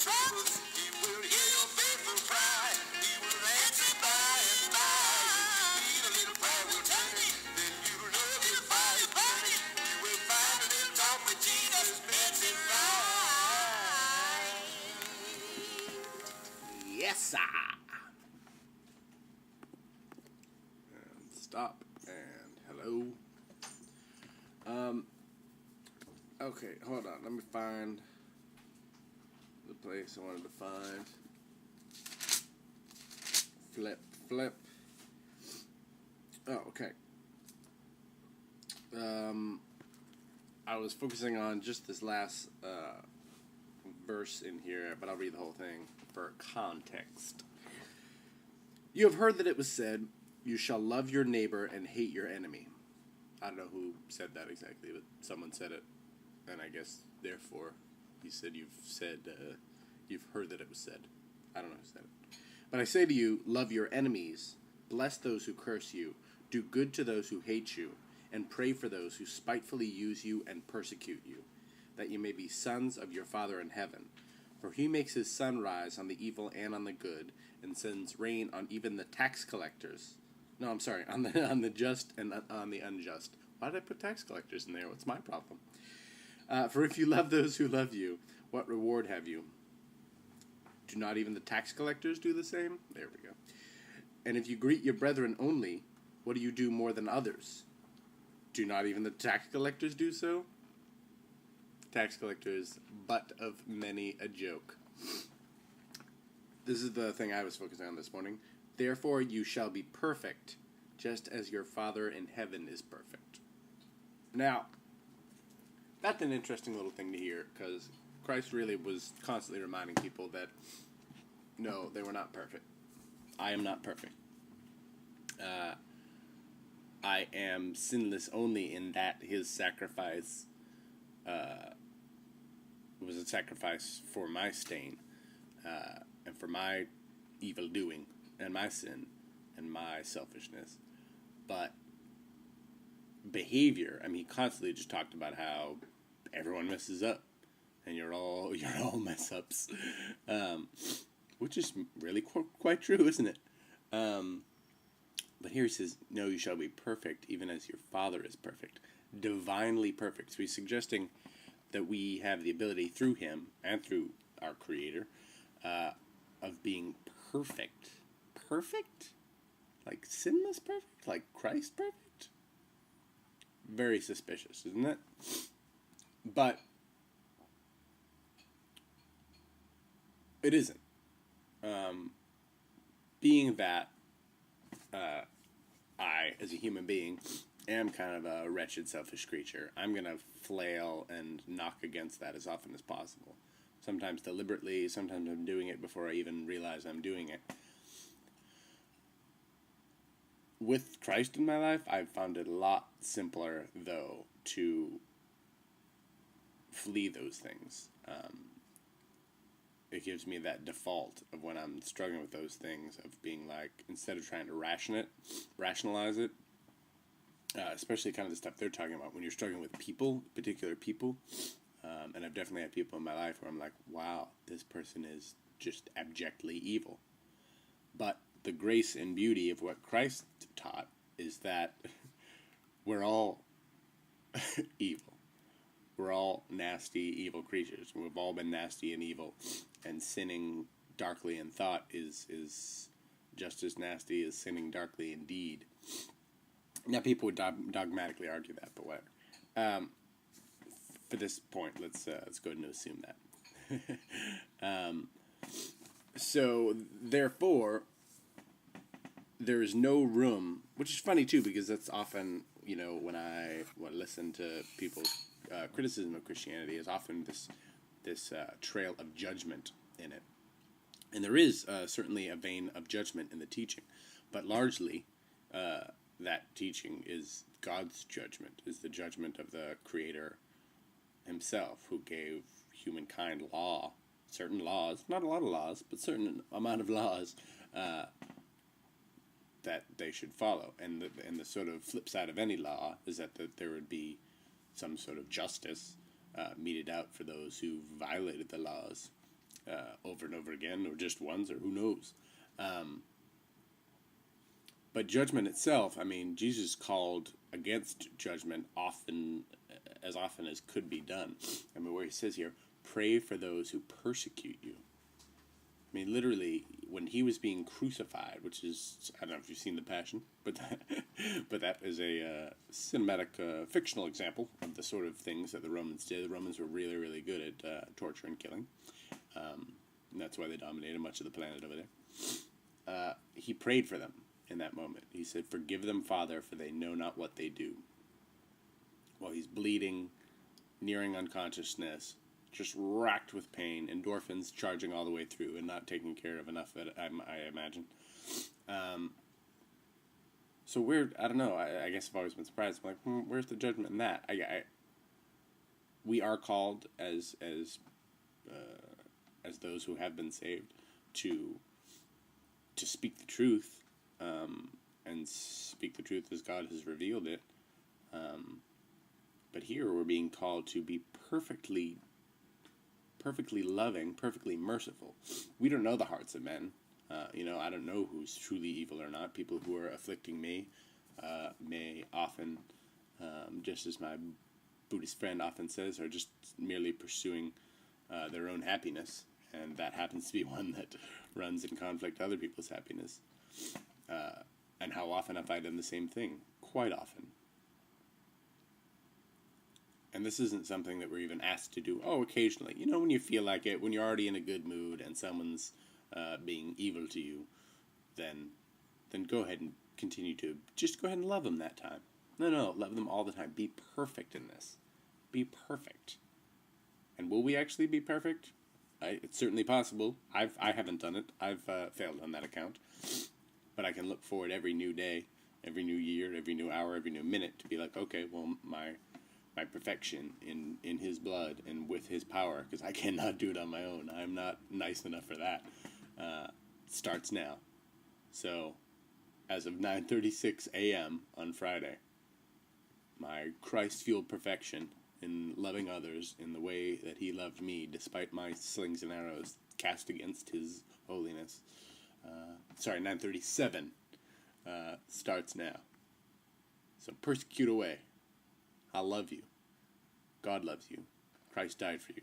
troubles. He will hear your faithful cry. He will answer by and by. Need a little prayer will turn it. Then you know he'll find it burning. You will find a little talk with Jesus makes it right. Yes, sir. And stop. And hello. Okay, hold on. Let me find the place I wanted to find. Flip. Oh, okay. I was focusing on just this last verse in here, but I'll read the whole thing for context. You have heard that it was said, you shall love your neighbor and hate your enemy. I don't know who said that exactly, but someone said it, and I guess, therefore, he said, you've heard that it was said. I don't know who said it. But I say to you, love your enemies, bless those who curse you, do good to those who hate you, and pray for those who spitefully use you and persecute you, that you may be sons of your Father in heaven. For he makes his sun rise on the evil and on the good, and sends rain on even the tax collectors. No, I'm sorry, on the just and on the unjust. Why did I put tax collectors in there? What's my problem? For if you love those who love you, what reward have you? Do not even the tax collectors do the same? There we go. And if you greet your brethren only, what do you do more than others? Do not even the tax collectors do so? Tax collectors, butt of many a joke. This is the thing I was focusing on this morning. Therefore you shall be perfect, just as your Father in heaven is perfect. Now, that's an interesting little thing to hear, because Christ really was constantly reminding people that, no, they were not perfect. I am not perfect. I am sinless only in that his sacrifice was a sacrifice for my stain, and for my evil doing, and my sin, and my selfishness. But behavior, I mean, he constantly just talked about how everyone messes up, and you're all mess ups, which is really quite true, isn't it? But here he says, no, you shall be perfect, even as your Father is perfect, divinely perfect. So he's suggesting that we have the ability through him and through our Creator of being perfect. Perfect? Like sinless perfect? Like Christ perfect? Very suspicious, isn't it? But it isn't. Being that I, as a human being, am kind of a wretched, selfish creature, I'm going to flail and knock against that as often as possible. Sometimes deliberately, sometimes I'm doing it before I even realize I'm doing it. With Christ in my life, I've found it a lot simpler, though, to flee those things. It gives me that default of when I'm struggling with those things, of being like, instead of trying to rationalize it, especially kind of the stuff they're talking about when you're struggling with people, particular people. And I've definitely had people in my life where I'm like, wow, this person is just abjectly evil. But the grace and beauty of what Christ taught is that we're all evil. We're all nasty, evil creatures. We've all been nasty and evil. And sinning darkly in thought is just as nasty as sinning darkly in deed. Now, people would dogmatically argue that, but whatever. For this point, let's go ahead and assume that. So, therefore, there is no room, which is funny too, because that's often, when I listen to people's criticism of Christianity, is often this trail of judgment in it. And there is certainly a vein of judgment in the teaching, but largely that teaching is God's judgment, is the judgment of the Creator himself, who gave humankind certain laws, not a lot of laws, but certain amount of laws that they should follow. And the sort of flip side of any law is that there would be some sort of justice meted out for those who violated the laws. over and over again, or just once, or who knows. But judgment itself, I mean, Jesus called against judgment often as could be done. I mean, where he says here, pray for those who persecute you. I mean, literally, when he was being crucified, which is, I don't know if you've seen The Passion, but that is a cinematic, fictional example of the sort of things that the Romans did. The Romans were really, really good at torture and killing. And that's why they dominated much of the planet over there. He prayed for them in that moment. He said, forgive them, Father, for they know not what they do. While he's bleeding, nearing unconsciousness, just racked with pain, endorphins charging all the way through and not taking care of enough, I imagine. So I don't know, I guess I've always been surprised. I'm like, where's the judgment in that? We are called as those who have been saved to speak the truth, and speak the truth as God has revealed it. But here we're being called to be perfectly loving, perfectly merciful. We don't know the hearts of men. I don't know who's truly evil or not. People who are afflicting me may often, just as my Buddhist friend often says, are just merely pursuing their own happiness. And that happens to be one that runs in conflict to other people's happiness. And how often have I done the same thing? Quite often. And this isn't something that we're even asked to do. Oh, occasionally. When you feel like it, when you're already in a good mood and someone's being evil to you, then go ahead and continue to just go ahead and love them that time. No, love them all the time. Be perfect in this. Be perfect. And will we actually be perfect? It's certainly possible. I haven't done it. I've failed on that account. But I can look forward every new day, every new year, every new hour, every new minute to be like, okay, well, my perfection in his blood and with his power, because I cannot do it on my own. I'm not nice enough for that. Starts now. So, as of 9:36 a.m. on Friday, my Christ-fueled perfection in loving others in the way that he loved me, despite my slings and arrows cast against his holiness. 9:37 starts now. So persecute away. I love you. God loves you. Christ died for you.